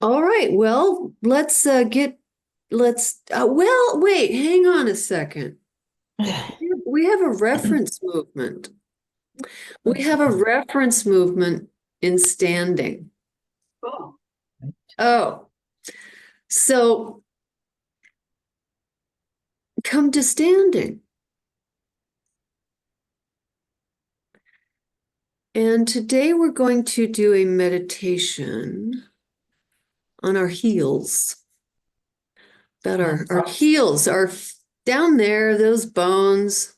All right, well, well, wait, hang on a second. We have a reference movement. We have a reference movement in standing. Oh, Oh, so come to standing. And today we're going to do a meditation on our heels. That our heels are down there, those bones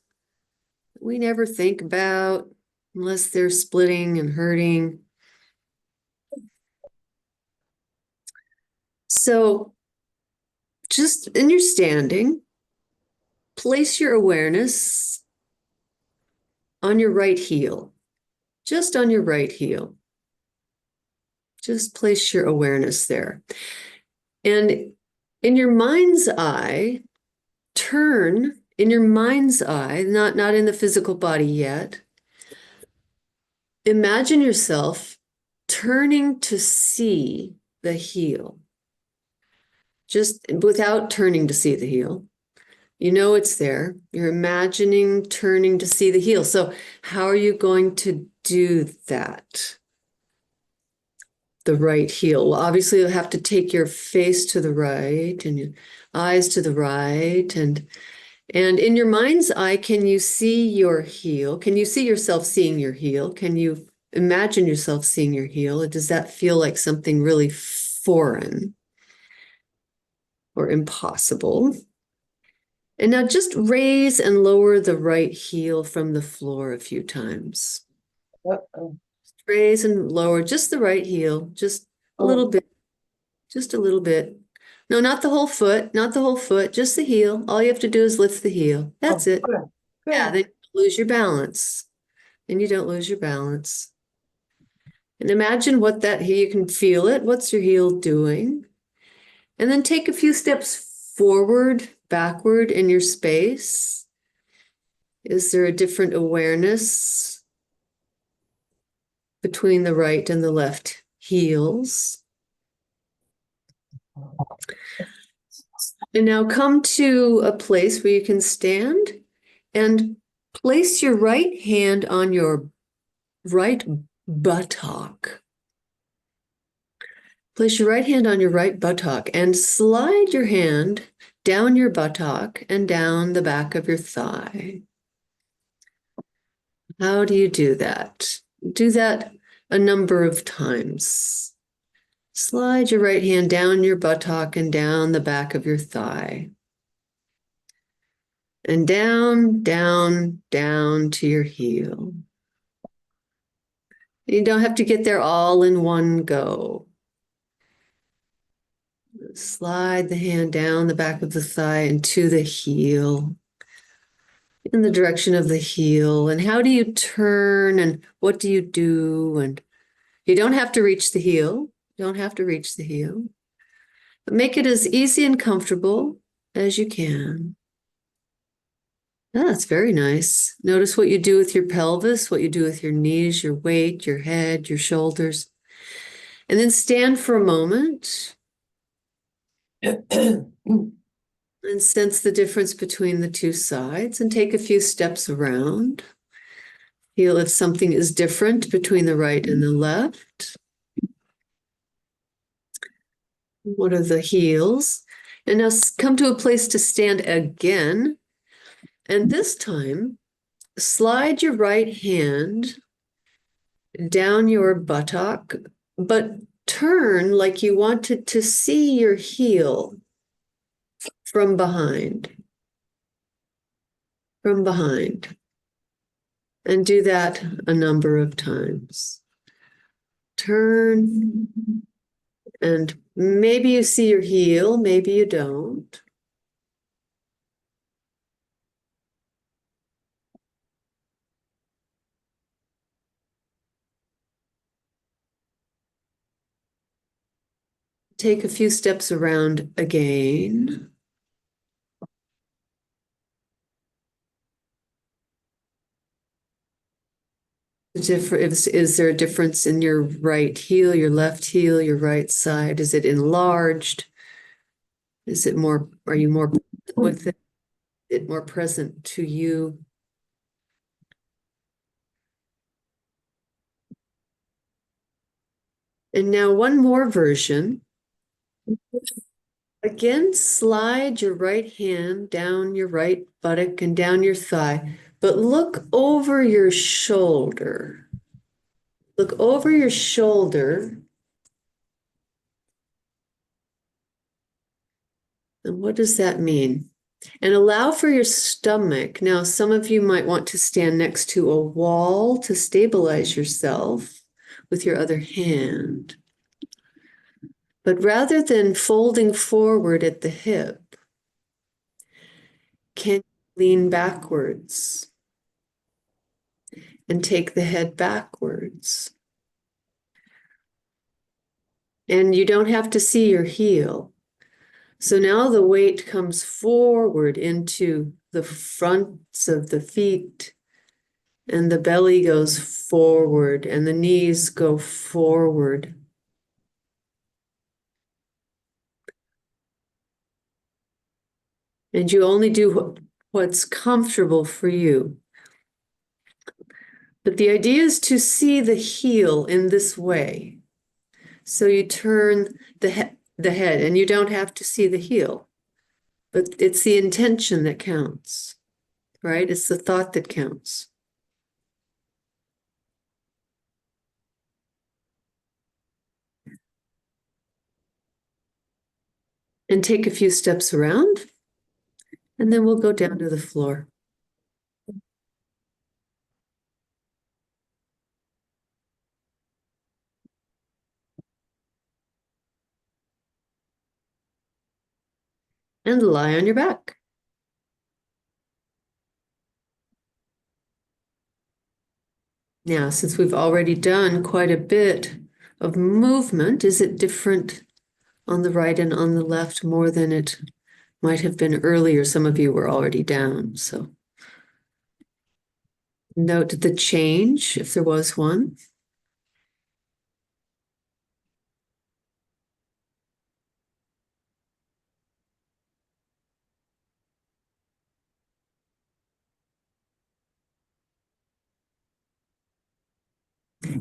we never think about unless they're splitting and hurting. So just in your standing, place your awareness on your right heel, just on your right heel. Just place your awareness there. And in your mind's eye, turn in your mind's eye, not in the physical body yet. Imagine yourself turning to see the heel, just without turning to see the heel. You know it's there. You're imagining turning to see the heel. So how are you going to do that? The right heel. Well, obviously you'll have to take your face to the right and your eyes to the right. And in your mind's eye, can you see your heel? Can you see yourself seeing your heel? Can you imagine yourself seeing your heel? Or does that feel like something really foreign or impossible? And now just raise and lower the right heel from the floor a few times. uh-oh. Raise and lower just the right heel, just a little bit, just a little bit. No, not the whole foot, not the whole foot, just the heel. All you have to do is lift the heel. That's Oh, it. good, Yeah, good. then you lose your balance. And you don't lose your balance. And imagine what that heel, you can feel it. What's your heel doing? And then take a few steps forward, backward in your space. Is there a different awareness between the right and the left heels? And now come to a place where you can stand and place your right hand on your right buttock. Place your right hand on your right buttock and slide your hand down your buttock and down the back of your thigh. How do you do that? Do that a number of times. Slide your right hand down your buttock and down the back of your thigh. And down, down, down to your heel. You don't have to get there all in one go. Slide the hand down the back of the thigh and to the heel, in the direction of the heel. And how do you turn and what do you do? And you don't have to reach the heel. You don't have to reach the heel. But make it as easy and comfortable as you can. Oh, that's very nice. Notice what you do with your pelvis, what you do with your knees, your weight, your head, your shoulders. And then stand for a moment and sense the difference between the two sides and take a few steps around. Feel if something is different between the right and the left. What are the heels? And now come to a place to stand again. And this time, slide your right hand down your buttock, but turn like you wanted to see your heel from behind. From behind. And do that a number of times. Turn, and maybe you see your heel, maybe you don't. Take a few steps around again. Is there a difference in your right heel, your left heel, your right side? Is it enlarged? Are you more with it more present to you? And now one more version. Again, slide your right hand down your right buttock and down your thigh, but look over your shoulder. Look over your shoulder. And what does that mean? And allow for your stomach. Now, some of you might want to stand next to a wall to stabilize yourself with your other hand. But rather than folding forward at the hip, can you lean backwards and take the head backwards? And you don't have to see your heel. So now the weight comes forward into the fronts of the feet, and the belly goes forward, and the knees go forward. And you only do what's comfortable for you. But the idea is to see the heel in this way. So you turn the head, and you don't have to see the heel, but it's the intention that counts, right? It's the thought that counts. And take a few steps around, and then we'll go down to the floor. And lie on your back. Now, since we've already done quite a bit of movement, is it different on the right and on the left more than it might have been earlier? Some of you were already down, so note the change if there was one.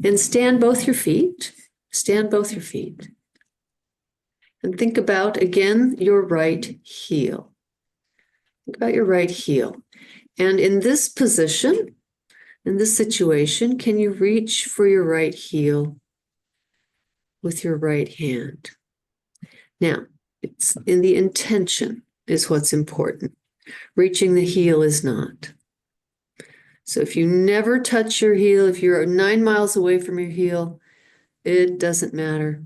And stand both your feet. Stand both your feet. And think about, again, your right heel. Think about your right heel. And in this position, in this situation, can you reach for your right heel with your right hand? Now, it's in the intention is what's important. Reaching the heel is not. So if you never touch your heel, if you're 9 miles away from your heel, it doesn't matter.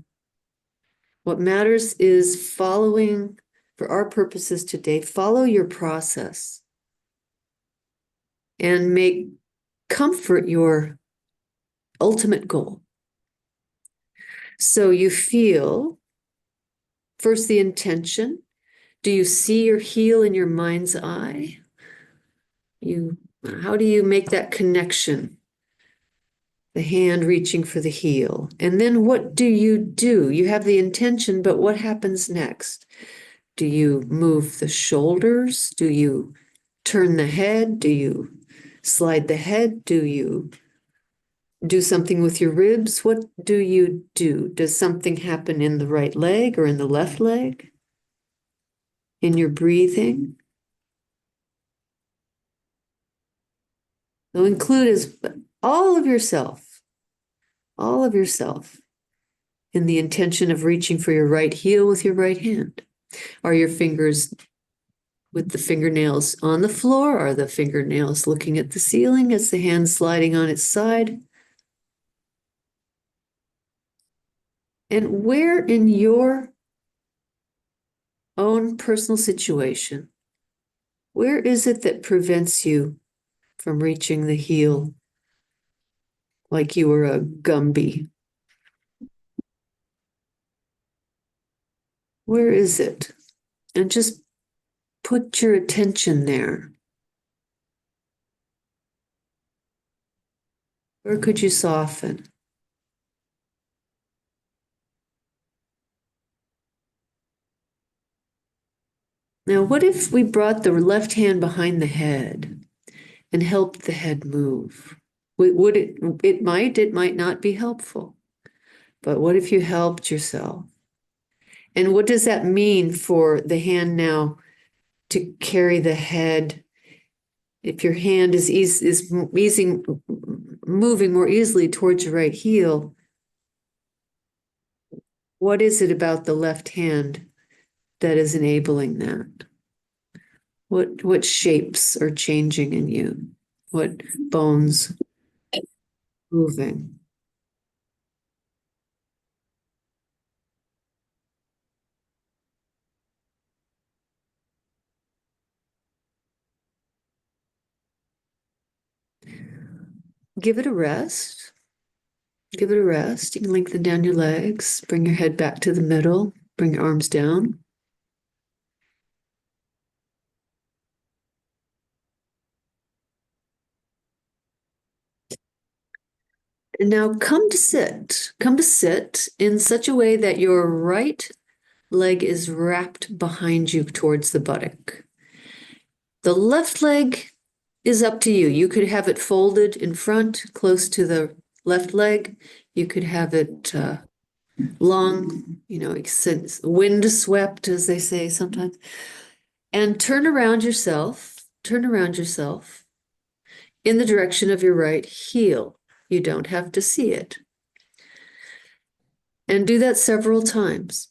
What matters is following, for our purposes today, follow your process and make comfort your ultimate goal. So you feel first the intention. Do you see your heel in your mind's eye? How do you make that connection? The hand reaching for the heel. And then what do? You have the intention, but what happens next? Do you move the shoulders? Do you turn the head? Do you slide the head? Do you do something with your ribs? What do you do? Does something happen in the right leg or in the left leg? In your breathing? So include as all of yourself in the intention of reaching for your right heel with your right hand. Are your fingers with the fingernails on the floor? Are the fingernails looking at the ceiling? Is the hand sliding on its side? And where in your own personal situation, where is it that prevents you from reaching the heel like you were a Gumby? Where is it? And just put your attention there. Or could you soften? Now, what if we brought the left hand behind the head and helped the head move? Would it, it might not be helpful, but what if you helped yourself? And what does that mean for the hand now to carry the head? If your hand is moving more easily towards your right heel, what is it about the left hand that is enabling that? What shapes are changing in you? What bones moving? Give it a rest. Give it a rest. You can lengthen down your legs, bring your head back to the middle, bring your arms down. And now come to sit. Come to sit in such a way that your right leg is wrapped behind you towards the buttock. The left leg is up to you. You could have it folded in front, close to the left leg. You could have it long, wind swept, as they say sometimes. And turn around yourself in the direction of your right heel. You don't have to see it. And do that several times.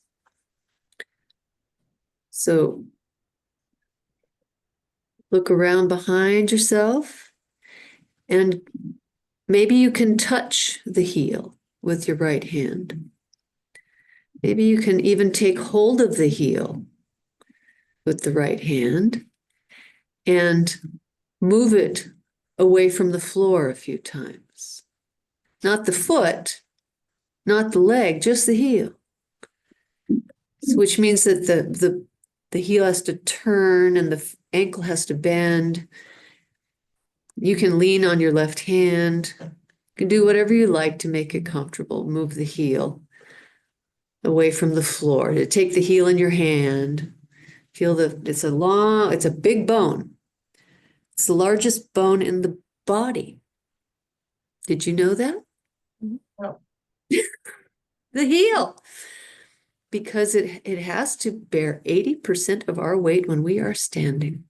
So look around behind yourself, and maybe you can touch the heel with your right hand. Maybe you can even take hold of the heel with the right hand and move it away from the floor a few times. Not the foot, not the leg, just the heel. Which means that the heel has to turn and the ankle has to bend. You can lean on your left hand. You can do whatever you like to make it comfortable. Move the heel away from the floor. To take the heel in your hand. Feel it's a big bone. It's the largest bone in the body. Did you know that? No. The heel. Because it has to bear 80% of our weight when we are standing.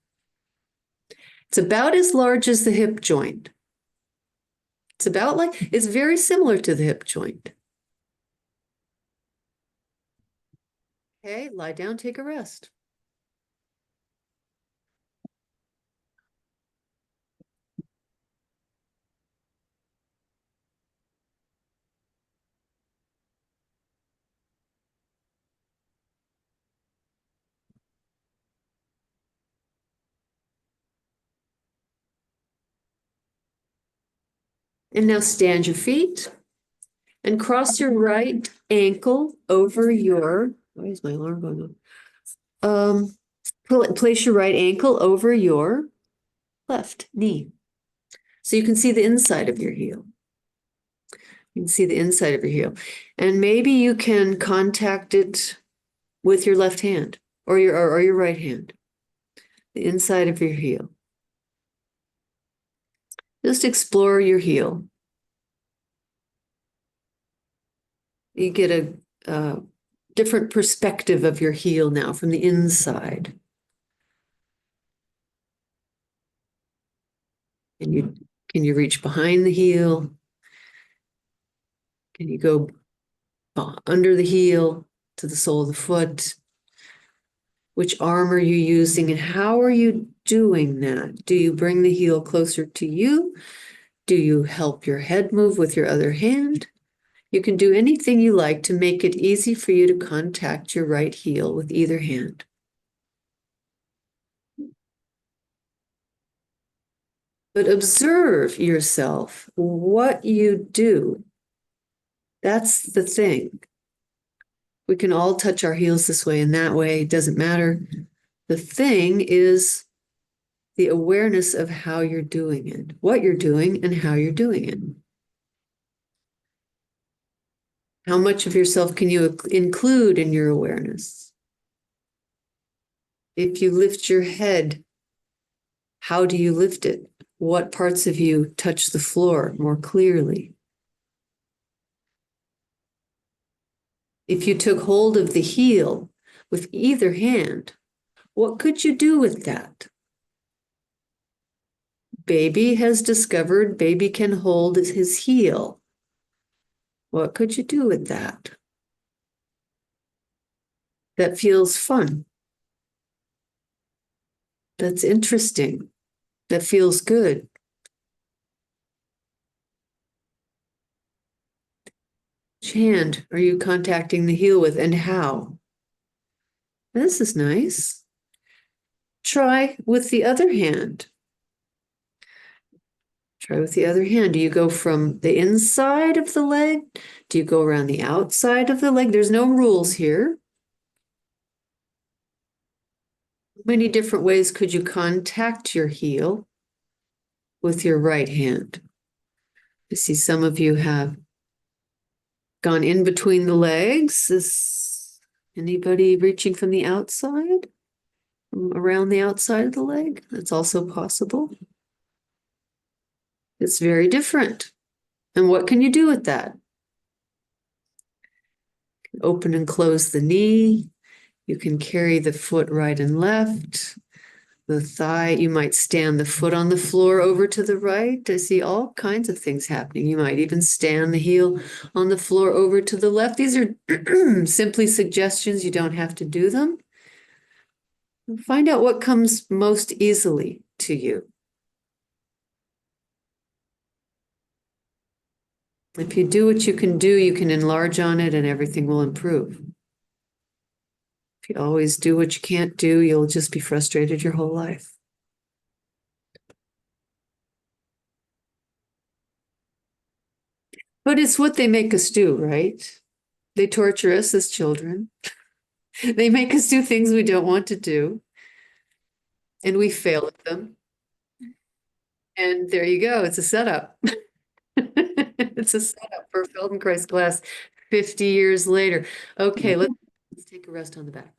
It's about as large as the hip joint. It's very similar to the hip joint. Okay, lie down, take a rest. And now stand your feet and cross your right ankle over your, why is my alarm going on? Place your right ankle over your left knee. So you can see the inside of your heel. You can see the inside of your heel. And maybe you can contact it with your left hand or your right hand, the inside of your heel. Just explore your heel. You get a different perspective of your heel now from the inside. Can you reach behind the heel? Can you go under the heel to the sole of the foot? Which arm are you using and how are you doing that? Do you bring the heel closer to you? Do you help your head move with your other hand? You can do anything you like to make it easy for you to contact your right heel with either hand. But observe yourself, what you do. That's the thing. We can all touch our heels this way and that way, it doesn't matter. The thing is the awareness of how you're doing it, what you're doing and how you're doing it. How much of yourself can you include in your awareness? If you lift your head, how do you lift it? What parts of you touch the floor more clearly? If you took hold of the heel with either hand, what could you do with that? Baby has discovered baby can hold his heel. What could you do with that? That feels fun. That's interesting. That feels good. Which hand are you contacting the heel with and how? This is nice. Try with the other hand. Try with the other hand. Do you go from the inside of the leg? Do you go around the outside of the leg? There's no rules here. How many different ways could you contact your heel with your right hand? I see some of you have gone in between the legs. Is anybody reaching from the outside? From around the outside of the leg? That's also possible. It's very different. And what can you do with that? Open and close the knee. You can carry the foot right and left. The thigh, you might stand the foot on the floor over to the right. I see all kinds of things happening. You might even stand the heel on the floor over to the left. These are simply suggestions. You don't have to do them. Find out what comes most easily to you. If you do what you can do, you can enlarge on it and everything will improve. If you always do what you can't do, you'll just be frustrated your whole life. But it's what they make us do, right? They torture us as children. They make us do things we don't want to do. And we fail at them. And there you go. It's a setup. It's a setup for a Feldenkrais class 50 years later. Okay, let's take a rest on the back.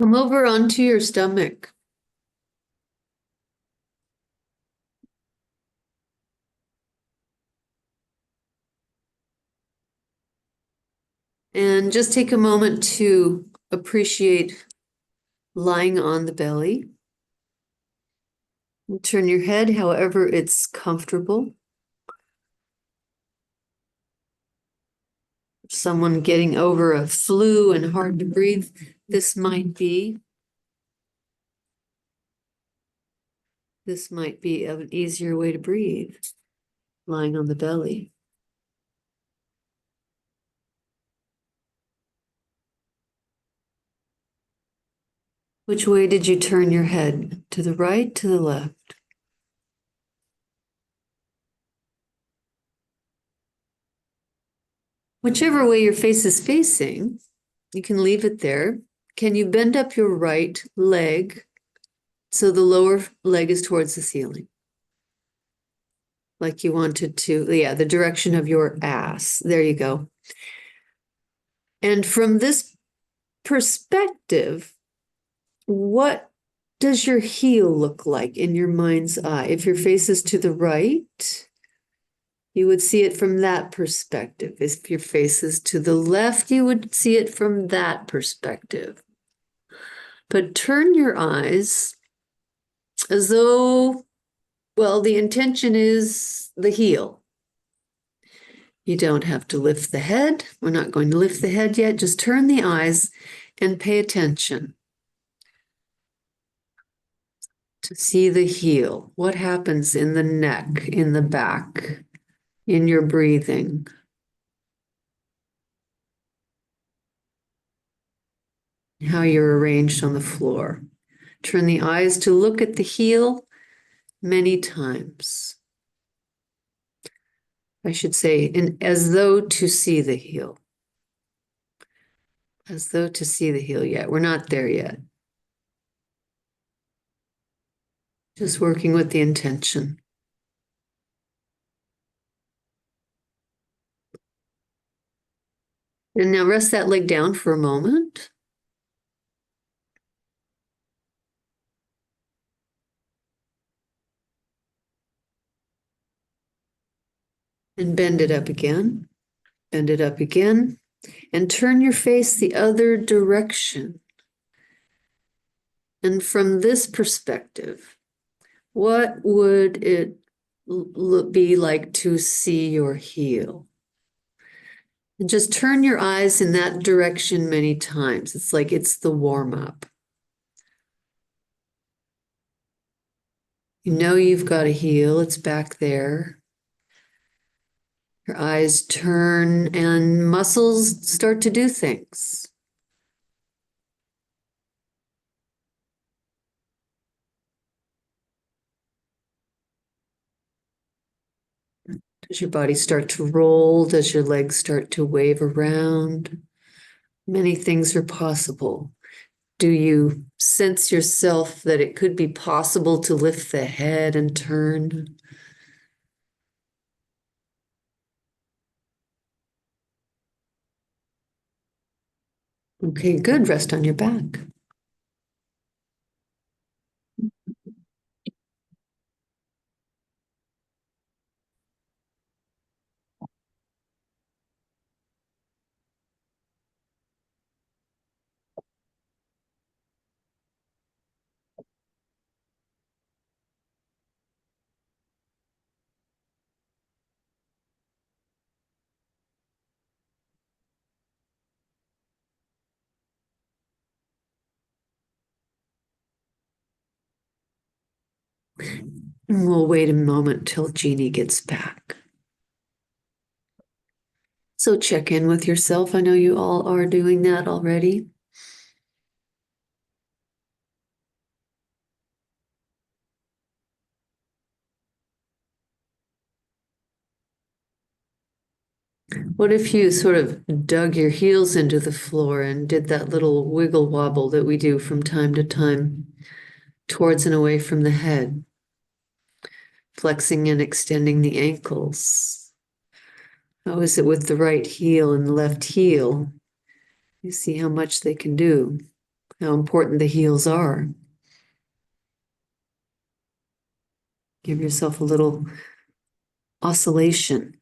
Come over onto your stomach. And just take a moment to appreciate lying on the belly. Turn your head however it's comfortable. Someone getting over a flu and hard to breathe, this might be an easier way to breathe, lying on the belly. Which way did you turn your head? To the right, to the left? Whichever way your face is facing, you can leave it there. Can you bend up your right leg so the lower leg is towards the ceiling? Like you wanted to, yeah, the direction of your ass. There you go. And from this perspective, what does your heel look like in your mind's eye? If your face is to the right, you would see it from that perspective. If your face is to the left, you would see it from that perspective. But turn your eyes as though, well, the intention is the heel. You don't have to lift the head. We're not going to lift the head yet. Just turn the eyes and pay attention to see the heel. What happens in the neck, in the back, in your breathing? How you're arranged on the floor. Turn the eyes to look at the heel many times. I should say, as though to see the heel. as though to see the heel yet. We're not there yet. Just working with the intention. And now rest that leg down for a moment. And bend it up again. Bend it up again. And turn your face the other direction. And from this perspective, what would it be like to see your heel? And just turn your eyes in that direction many times. It's like it's the warm-up. You know you've got a heel, it's back there. Your eyes turn and muscles start to do things. Does your body start to roll? Does your legs start to wave around? Many things are possible. Do you sense yourself that it could be possible to lift the head and turn? Okay, good. Rest on your back. And we'll wait a moment till Jeannie gets back. So check in with yourself. I know you all are doing that already. What if you sort of dug your heels into the floor and did that little wiggle wobble that we do from time to time towards and away from the head, flexing and extending the ankles? How is it with the right heel and the left heel? You see how much they can do, how important the heels are. Give yourself a little oscillation.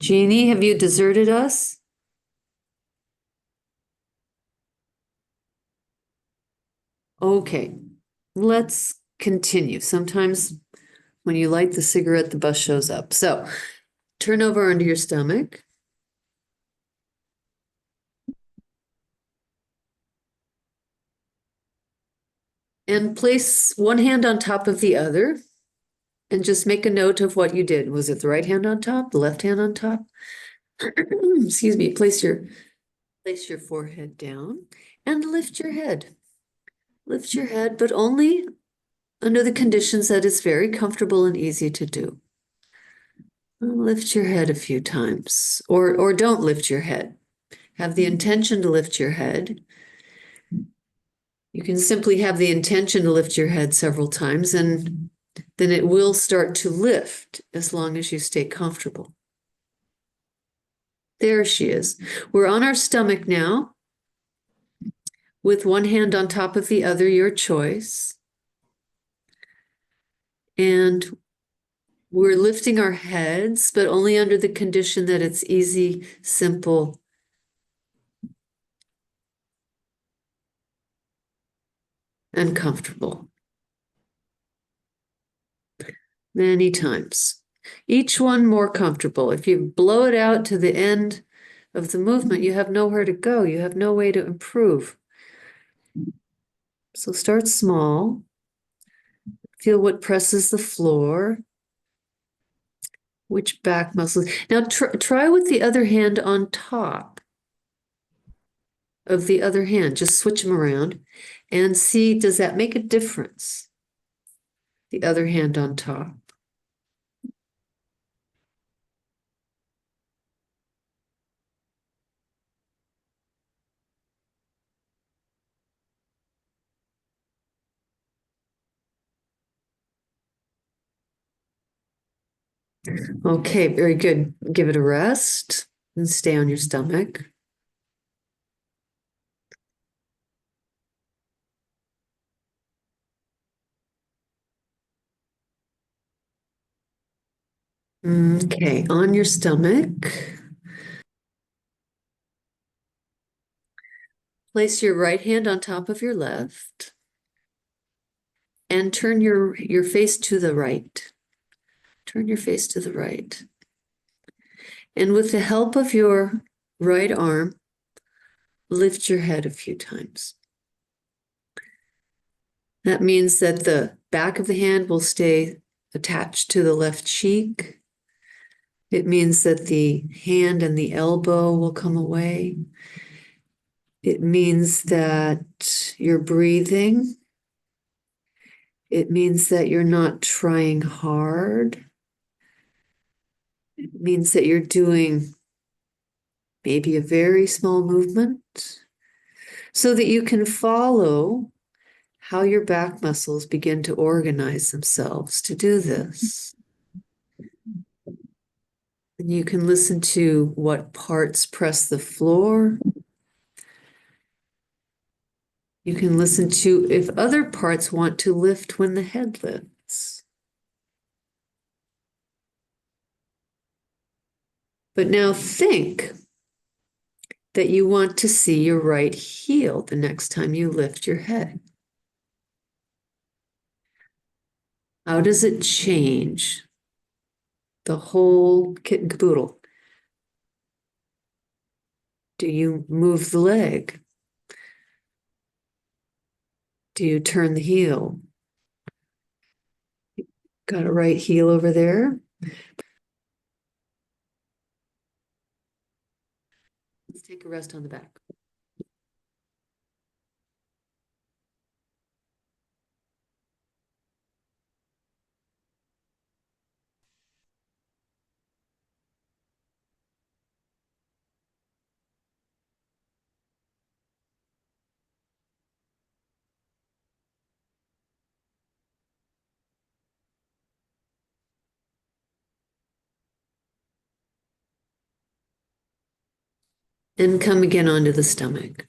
Jeannie, have you deserted us? Okay, let's continue. Sometimes when you light the cigarette, the bus shows up. So turn over onto your stomach. And place one hand on top of the other. And just make a note of what you did. Was it the right hand on top, the left hand on top? Excuse me. Place your forehead down and lift your head. Lift your head, but only under the conditions that it's very comfortable and easy to do. Lift your head a few times, or don't lift your head. Have the intention to lift your head. You can simply have the intention to lift your head several times, and then it will start to lift as long as you stay comfortable. There she is. We're on our stomach now, with one hand on top of the other, your choice. And we're lifting our heads, but only under the condition that it's easy, simple, and comfortable. Many times. Each one more comfortable. If you blow it out to the end of the movement, you have nowhere to go. You have no way to improve. So start small. Feel what presses the floor. Which back muscles. Now try with the other hand on top of the other hand. Just switch them around and see, does that make a difference? The other hand on top. Okay, very good. Give it a rest and stay on your stomach. Okay, on your stomach, place your right hand on top of your left and turn your face to the right. Turn your face to the right. And with the help of your right arm, lift your head a few times. That means that the back of the hand will stay attached to the left cheek. It means that the hand and the elbow will come away. It means that you're breathing. It means that you're not trying hard. It means that you're doing maybe a very small movement so that you can follow how your back muscles begin to organize themselves to do this. And you can listen to what parts press the floor. You can listen to if other parts want to lift when the head lifts. But now think that you want to see your right heel the next time you lift your head. How does it change the whole kit and caboodle? Do you move the leg? Do you turn the heel? Got a right heel over there? Let's take a rest on the back. And come again onto the stomach.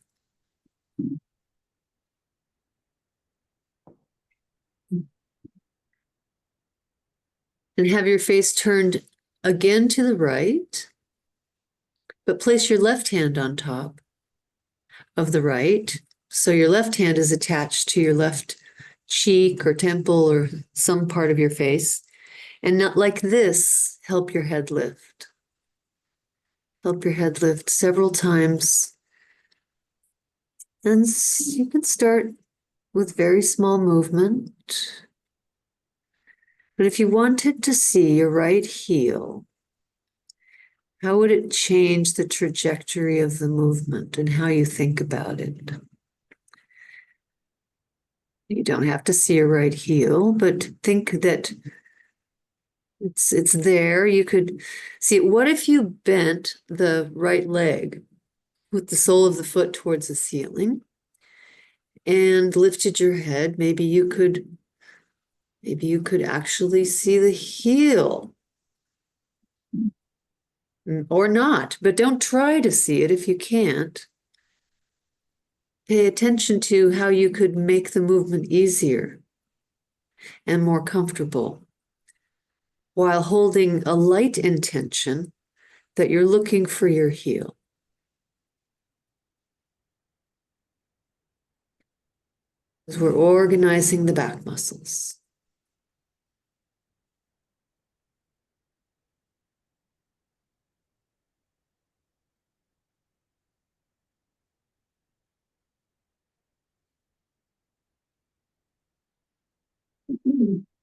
And have your face turned again to the right, but place your left hand on top of the right. So your left hand is attached to your left cheek or temple or some part of your face. And not like this, help your head lift. Help your head lift several times. And you can start with very small movement. But if you wanted to see your right heel, how would it change the trajectory of the movement and how you think about it? You don't have to see your right heel, but think that it's there. You could see, what if you bent the right leg with the sole of the foot towards the ceiling and lifted your head? Maybe you could actually see the heel. Or not, but don't try to see it if you can't. Pay attention to how you could make the movement easier and more comfortable while holding a light intention that you're looking for your heel. As we're organizing the back muscles.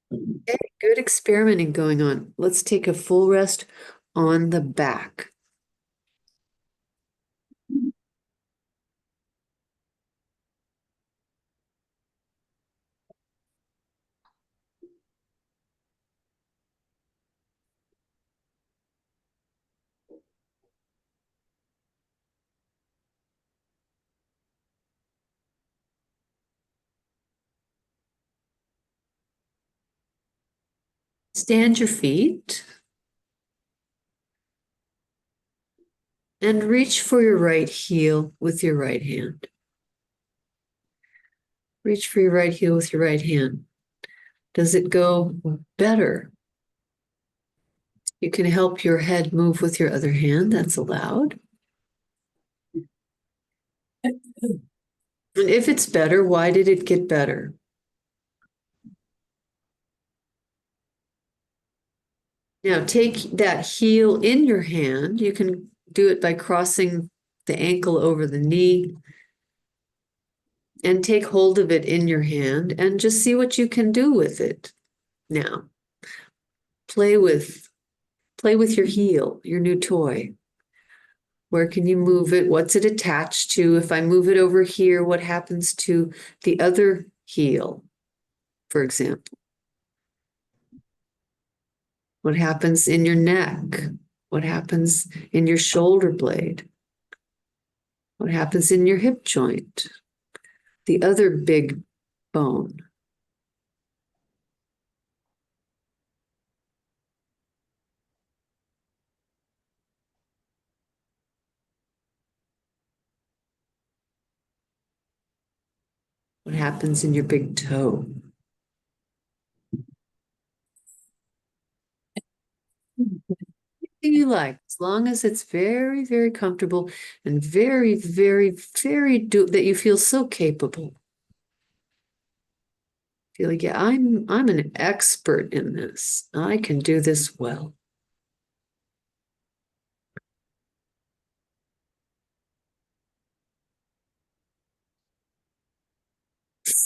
Okay, good experimenting going on. Let's take a full rest on the back. Stand your feet And reach for your right heel with your right hand. Reach for your right heel with your right hand. Does it go better? You can help your head move with your other hand. That's allowed. And if it's better, why did it get better? Now take that heel in your hand. You can do it by crossing the ankle over the knee and take hold of it in your hand and just see what you can do with it. Now, play with your heel, your new toy. Where can you move it? What's it attached to? If I move it over here, what happens to the other heel, for example? What happens in your neck? What happens in your shoulder blade? What happens in your hip joint? The other big bone. What happens in your big toe? Anything you like, as long as it's very, very comfortable and very, very, very that you feel so capable. Feel like, yeah, I'm an expert in this. I can do this well.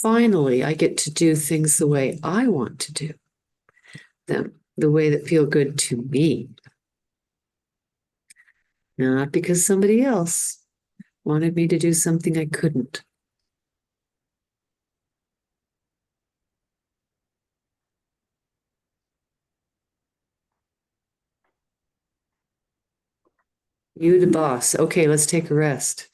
Finally, I get to do things the way I want to do them, the way that feel good to me. Not because somebody else wanted me to do something I couldn't. You the boss. Okay, let's take a rest.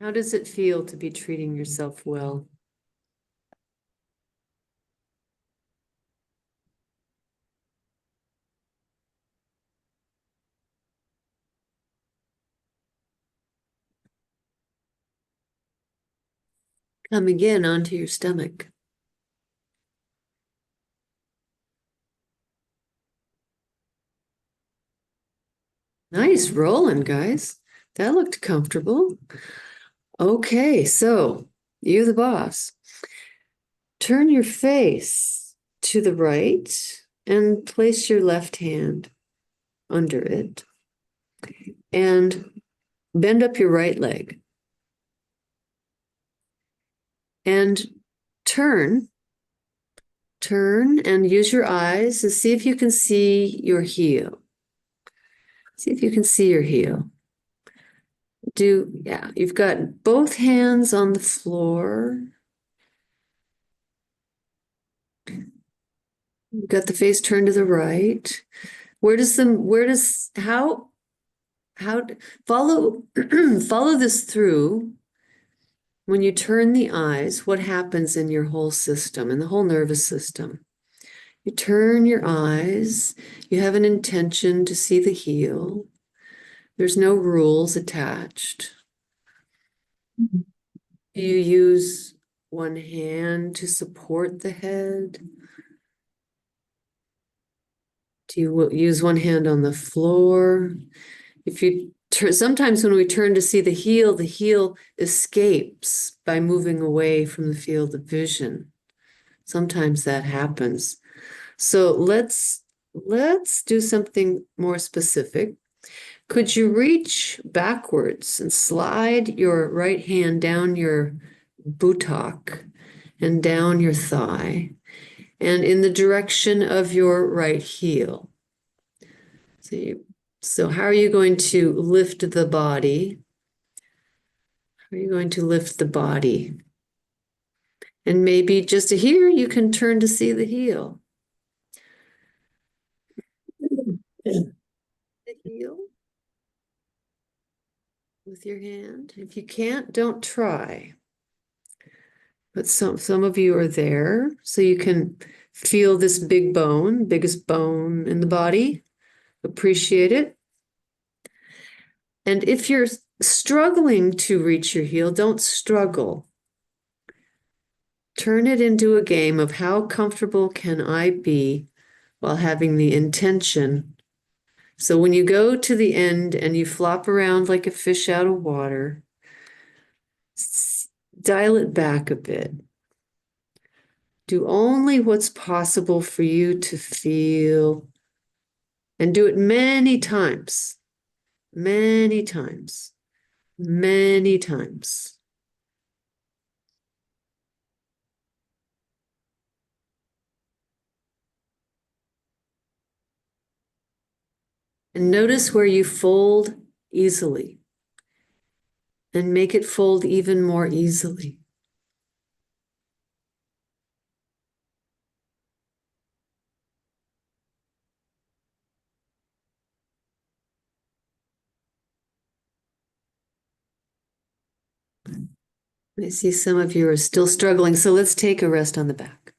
How does it feel to be treating yourself well? Come again onto your stomach. Nice rolling, guys. That looked comfortable. Okay, so you the boss. Turn your face to the right and place your left hand under it. And bend up your right leg. And turn and use your eyes to see if you can see your heel. See if you can see your heel. Yeah, you've got both hands on the floor. You've got the face turned to the right. How follow follow this through. When you turn the eyes, what happens in your whole system, in the whole nervous system? You turn your eyes, you have an intention to see the heel. There's no rules attached. You use one hand to support the head. Do you use one hand on the floor? If you sometimes when we turn to see the heel escapes by moving away from the field of vision. Sometimes that happens. So let's do something more specific. Could you reach backwards and slide your right hand down your buttock and down your thigh and in the direction of your right heel? So how are you going to lift the body? How are you going to lift the body? And maybe just here you can turn to see the heel. The heel with your hand. If you can't, don't try. But some of you are there, so you can feel this big bone, biggest bone in the body. Appreciate it. And if you're struggling to reach your heel, don't struggle. Turn it into a game of how comfortable can I be while having the intention. So when you go to the end and you flop around like a fish out of water, dial it back a bit. Do only what's possible for you to feel, and do it many times, many times, many times. And notice where you fold easily, and make it fold even more easily. I see some of you are still struggling, so let's take a rest on the back.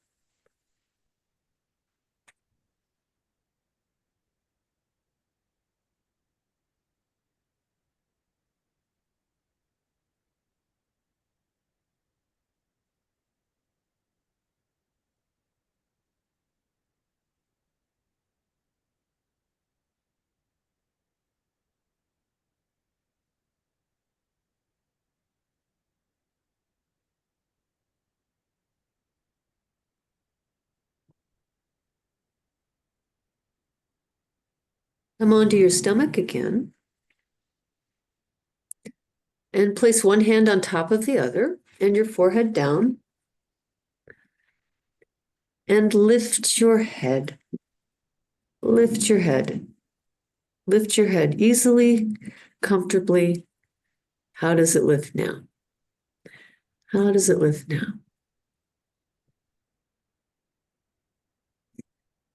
Come onto your stomach again. And place one hand on top of the other and your forehead down. And lift your head. Lift your head. Lift your head easily, comfortably. How does it lift now? How does it lift now?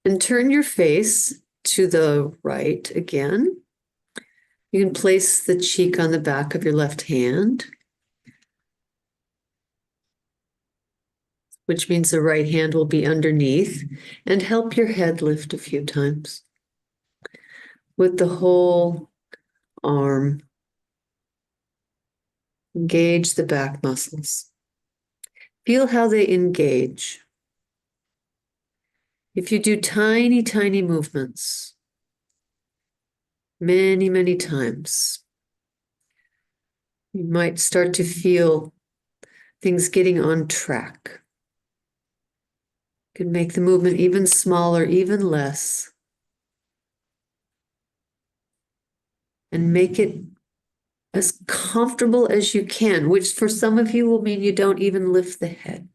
And turn your face to the right again. You can place the cheek on the back of your left hand, which means the right hand will be underneath, and help your head lift a few times with the whole arm. Engage the back muscles. Feel how they engage. If you do tiny, tiny movements, many, many times, you might start to feel things getting on track. You can make the movement even smaller, even less, and make it as comfortable as you can, which for some of you will mean you don't even lift the head.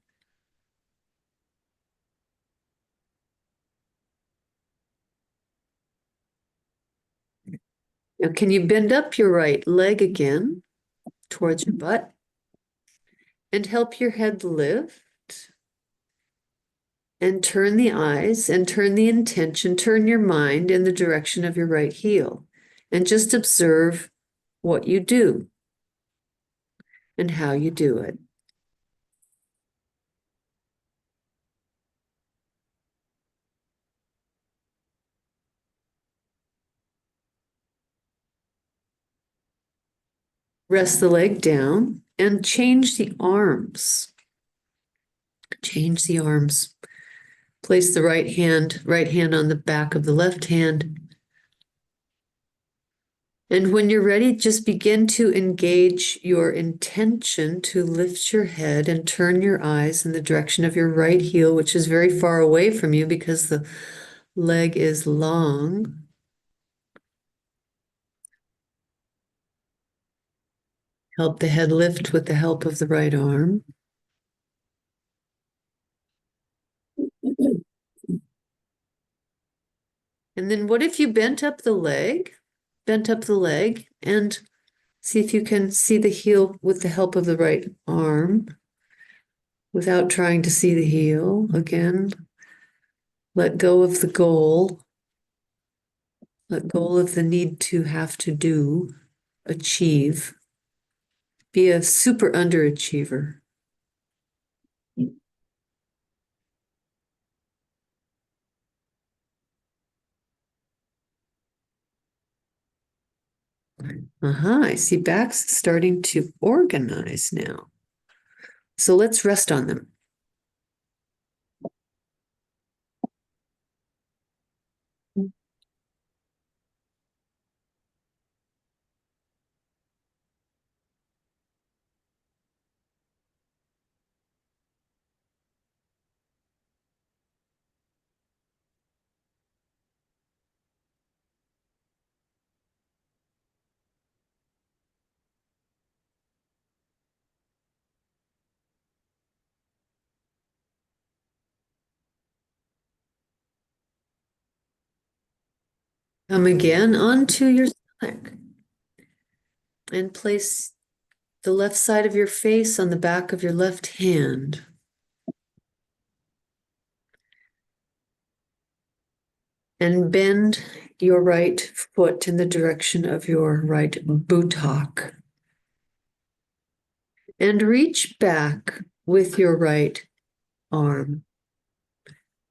Now, can you bend up your right leg again towards your butt and help your head lift? And turn the eyes and turn the intention, turn your mind in the direction of your right heel. And just observe what you do and how you do it. Rest the leg down and change the arms. Change the arms. Place the right hand on the back of the left hand. And when you're ready, just begin to engage your intention to lift your head and turn your eyes in the direction of your right heel, which is very far away from you because the leg is long. Help the head lift with the help of the right arm. And then what if you bent up the leg? Bent up the leg and see if you can see the heel with the help of the right arm without trying to see the heel. Again, let go of the goal. Let go of the need to have to do, achieve. Be a super underachiever. I see backs starting to organize now. So let's rest on them. Come again onto your stomach and place the left side of your face on the back of your left hand. And bend your right foot in the direction of your right buttock. And reach back with your right arm.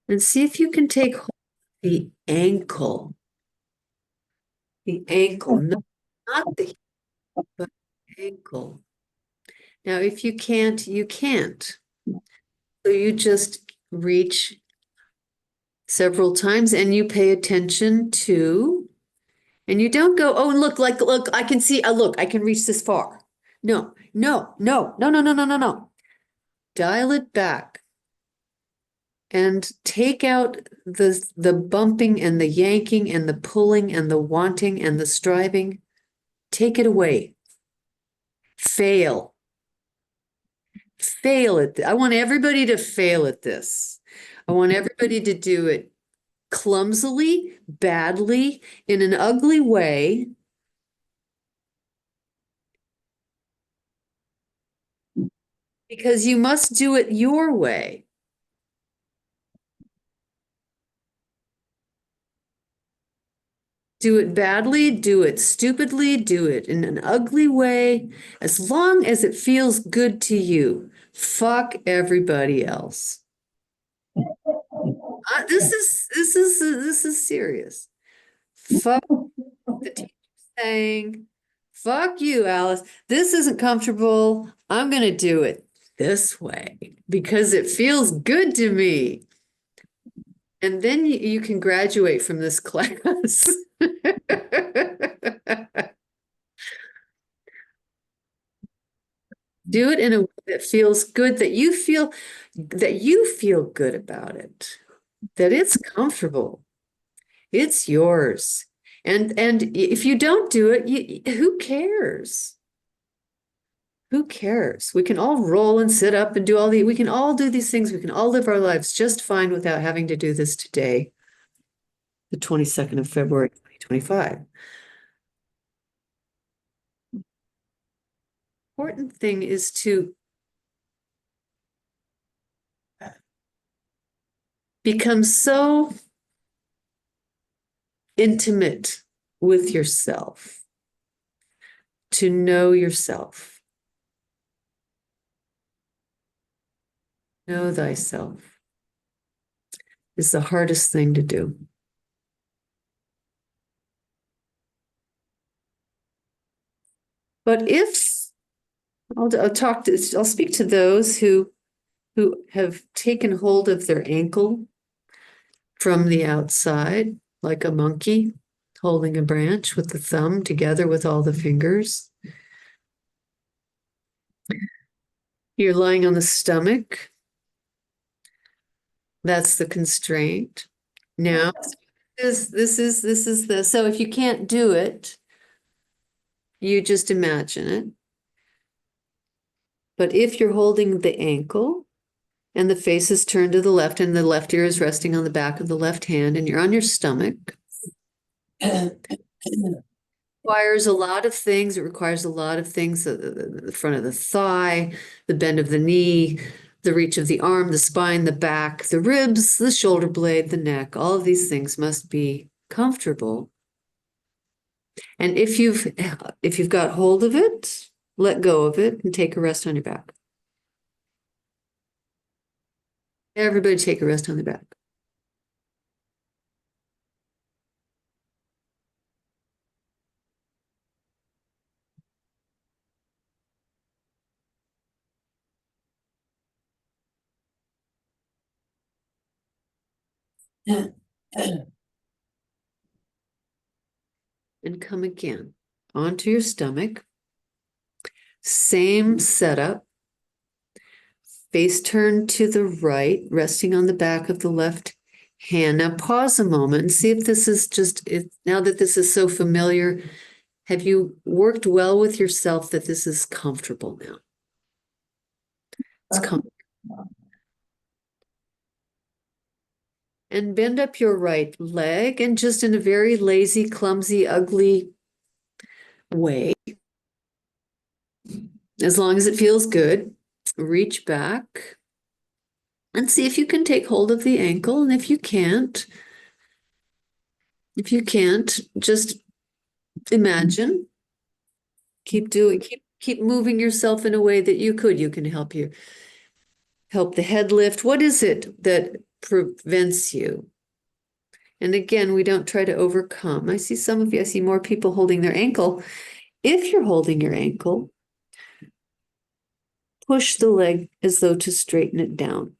And see if you can take hold of the ankle. The ankle, not the hip, but the ankle. Now, if you can't, you can't. So you just reach several times and you pay attention to, and you don't go, oh, look, I can see, look, I can reach this far. No, no, no, no, no, no, no, no, no. Dial it back and take out the bumping and the yanking and the pulling and the wanting and the striving. Take it away. Fail. Fail at I want everybody to fail at this. I want everybody to do it clumsily, badly, in an ugly way. Because you must do it your way. Do it badly, do it stupidly, do it in an ugly way, as long as it feels good to you. Fuck everybody else. This is serious. Fuck the teacher saying, fuck you, Alice. This isn't comfortable. I'm gonna do it this way because it feels good to me. And then you can graduate from this class. Do it in a way that feels good, that you feel good about it, that it's comfortable. It's yours. And if you don't do it, who cares? Who cares? We can all roll and sit up and we can all do these things. We can all live our lives just fine without having to do this today, the 22nd of February, 2025. Important thing is to become so intimate with yourself, to know yourself. Know thyself is the hardest thing to do. But if I'll speak to those who have taken hold of their ankle from the outside, like a monkey holding a branch with the thumb together with all the fingers. You're lying on the stomach. That's the constraint. Now, this is the, so if you can't do it, you just imagine it. But if you're holding the ankle and the face is turned to the left and the left ear is resting on the back of the left hand and you're on your stomach, requires a lot of things. It requires a lot of things, the front of the thigh, the bend of the knee, the reach of the arm, the spine, the back, the ribs, the shoulder blade, the neck. All of these things must be comfortable. And if you've got hold of it, let go of it and take a rest on your back. Everybody take a rest on the back. And come again onto your stomach. Same setup. Face turned to the right, resting on the back of the left hand. Now pause a moment and see if this is now that this is so familiar, have you worked well with yourself that this is comfortable now? It's comfortable. And bend up your right leg and just in a very lazy, clumsy, ugly way, as long as it feels good, reach back and see if you can take hold of the ankle. And if you can't, just imagine, keep moving yourself in a way that you can help the head lift. What is it that prevents you? And again, we don't try to overcome. I see more people holding their ankle. If you're holding your ankle, push the leg as though to straighten it down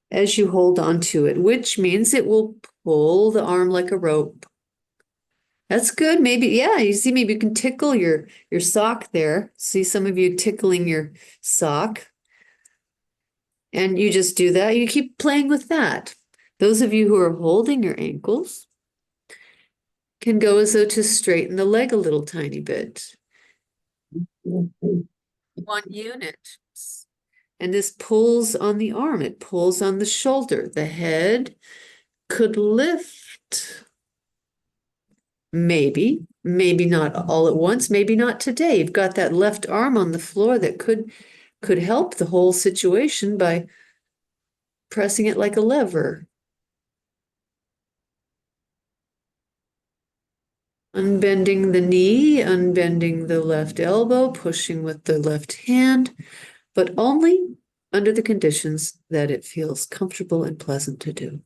as you hold on to it, which means it will pull the arm like a rope. That's good. Maybe, yeah, you see, maybe you can tickle your sock there. See some of you tickling your sock. And you just do that. You keep playing with that. Those of you who are holding your ankles can go as though to straighten the leg a little tiny bit. 1 unit. And this pulls on the arm, it pulls on the shoulder. The head could lift. Maybe not all at once, maybe not today. You've got that left arm on the floor that could help the whole situation by pressing it like a lever. Unbending the knee, unbending the left elbow, pushing with the left hand, but only under the conditions that it feels comfortable and pleasant to do.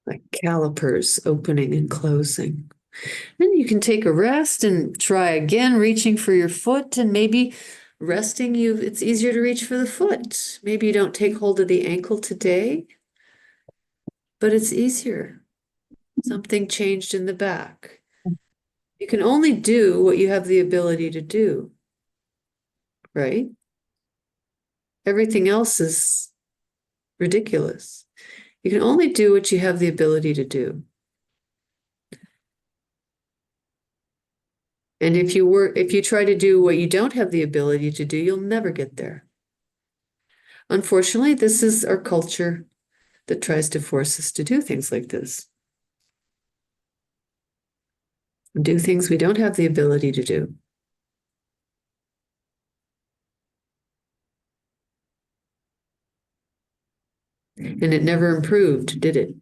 Like calipers opening and closing. Then you can take a rest and try again, reaching for your foot, and maybe resting it's easier to reach for the foot. Maybe you don't take hold of the ankle today, but it's easier. Something changed in the back. You can only do what you have the ability to do, right? Everything else is ridiculous. You can only do what you have the ability to do. And if you try to do what you don't have the ability to do, you'll never get there. Unfortunately, this is our culture that tries to force us to do things like this. Do things we don't have the ability to do. And it never improved, did it?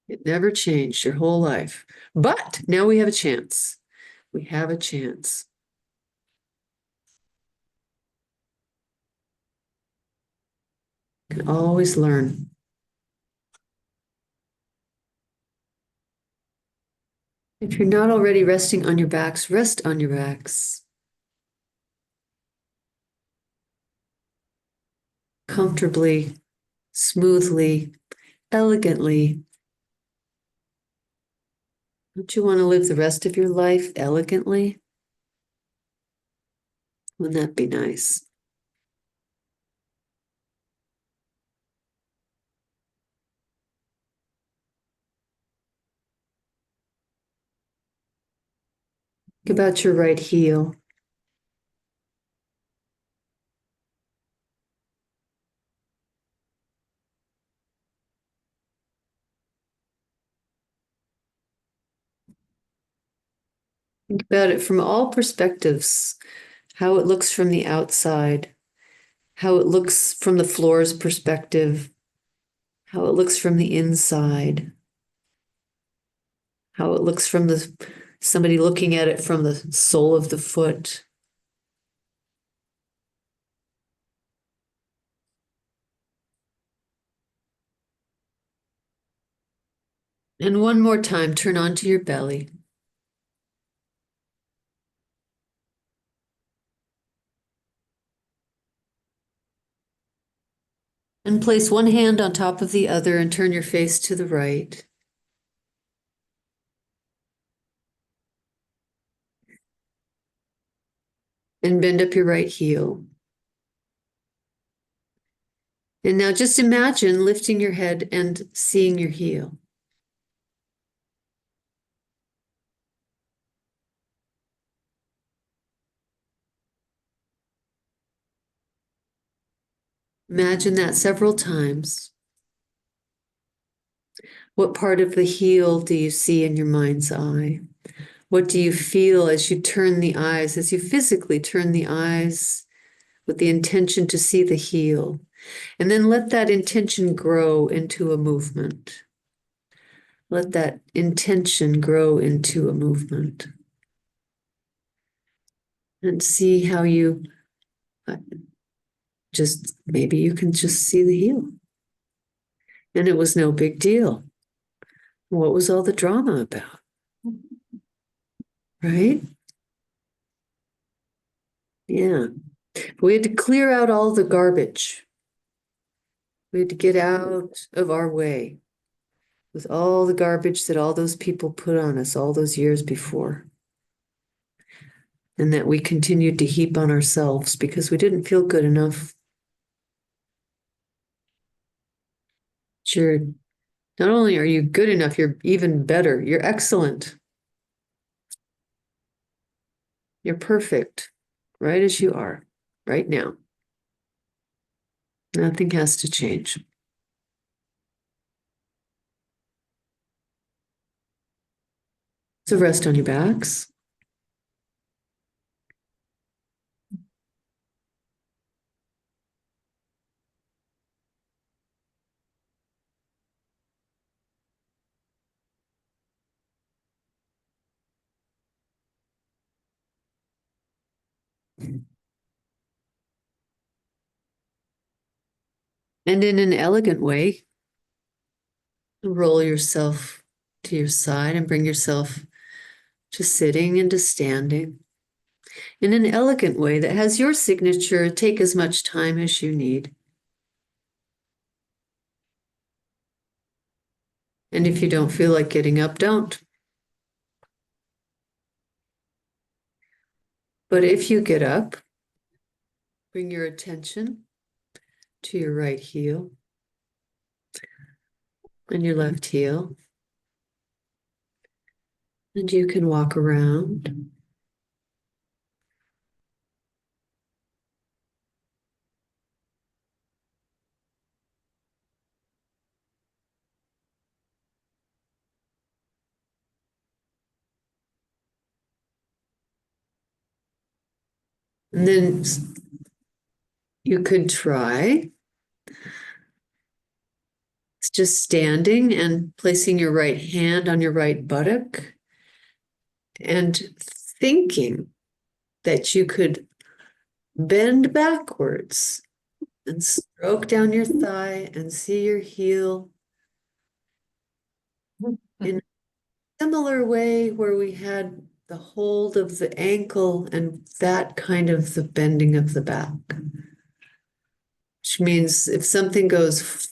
It never changed your whole life. But now we have a chance. We have a chance. You can always learn. If you're not already resting on your backs, rest on your backs. Comfortably, smoothly, elegantly. Don't you want to live the rest of your life elegantly? Wouldn't that be nice? Think about your right heel. Think about it from all perspectives, how it looks from the outside, how it looks from the floor's perspective, how it looks from the inside, how it looks from the somebody looking at it from the sole of the foot. And one more time, turn onto your belly. And place one hand on top of the other and turn your face to the right. And bend up your right heel. And now just imagine lifting your head and seeing your heel. Imagine that several times. What part of the heel do you see in your mind's eye? What do you feel as you turn the eyes, as you physically turn the eyes with the intention to see the heel? And then let that intention grow into a movement. Let that intention grow into a movement. And see how you just, maybe you can just see the heel. And it was no big deal. What was all the drama about? Right? Yeah. We had to clear out all the garbage. We had to get out of our way with all the garbage that all those people put on us all those years before. And that we continued to heap on ourselves because we didn't feel good enough. Sure. Not only are you good enough, you're even better. You're excellent. You're perfect, right as you are, right now. Nothing has to change. So rest on your backs. And in an elegant way, roll yourself to your side and bring yourself to sitting and to standing. In an elegant way that has your signature, take as much time as you need. And if you don't feel like getting up, don't. But if you get up, bring your attention to your right heel and your left heel. And you can walk around. And then you could try just standing and placing your right hand on your right buttock and thinking that you could bend backwards and stroke down your thigh and see your heel in a similar way where we had the hold of the ankle and that kind of the bending of the back. Which means if something goes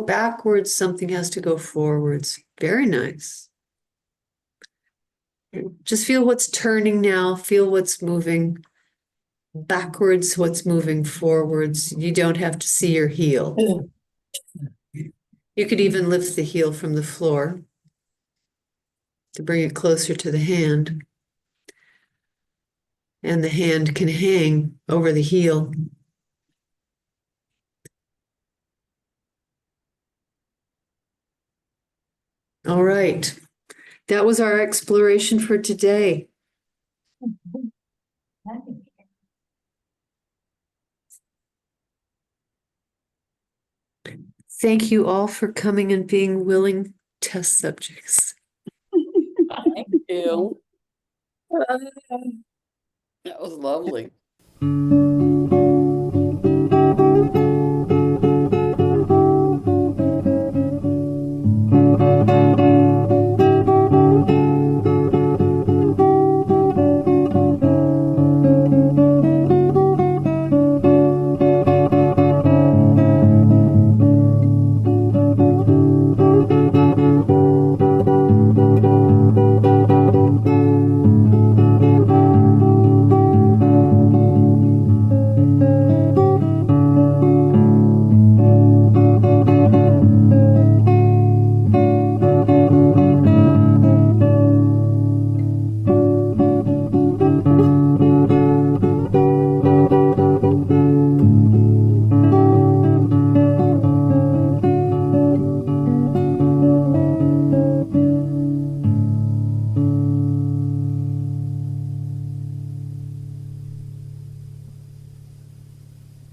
backwards, something has to go forwards. Very nice. Just feel what's turning now, feel what's moving backwards, what's moving forwards. You don't have to see your heel. You could even lift the heel from the floor to bring it closer to the hand. And the hand can hang over the heel. All right. That was our exploration for today. Thank you all for coming and being willing test subjects. Thank you. That was lovely.